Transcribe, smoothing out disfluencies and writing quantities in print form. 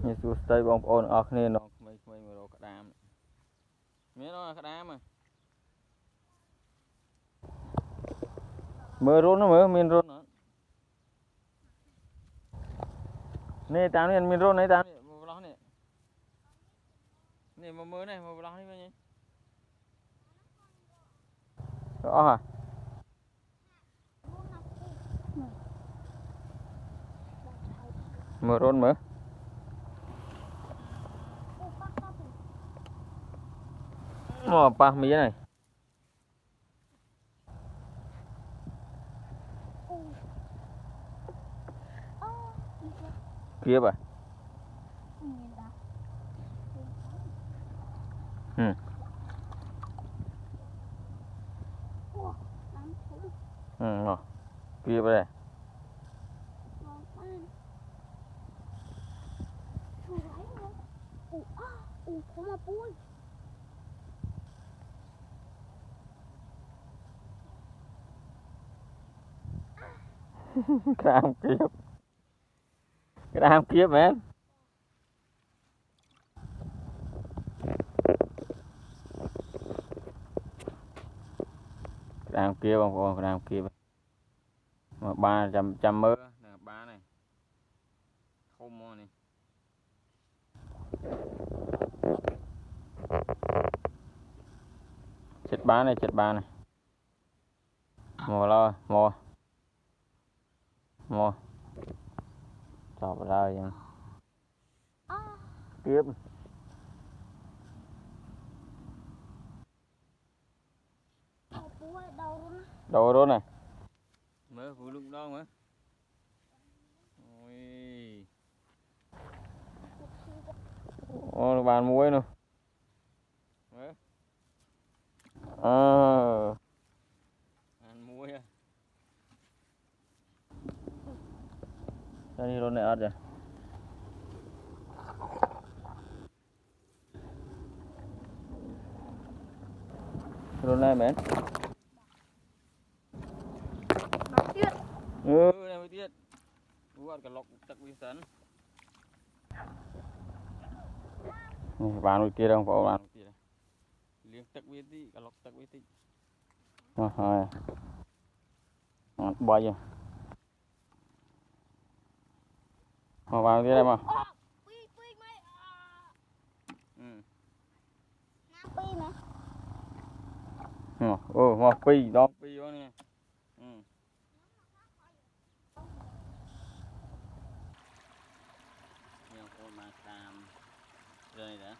như chú stay bóng ôn ở kia nó mấy mà đồ cả đám miếng nó cả đám mà mưa rôn nó mưa miền rôn nữa nè tám này miền rôn này tám này một lon này nè mà mưa này một lon này bao nhiêu rõ hả mưa rôn mưa pa mía này kia bà ừ rồi kia bà đây cái đám kia mẹ cái đám kia bằng con cái đám kia mà 300 mớ nè ba này không mua này chết ba này mua lo mua cho vào đây nha tiếp đâu đó này mới phụ lúc đó mà ôi bàn muối nữa bàn muối à đây luôn này ớt rồi luôn này mến này mới tiết uống cả lọc tắc vi sắn bàn nuôi kia đâu có bàn nuôi kia đây liếng tắc vi tí cả lọc tắc vi tí rồi bay vô mà vào kia đây mà mà pi đó pi đó nè con mà làm đây đã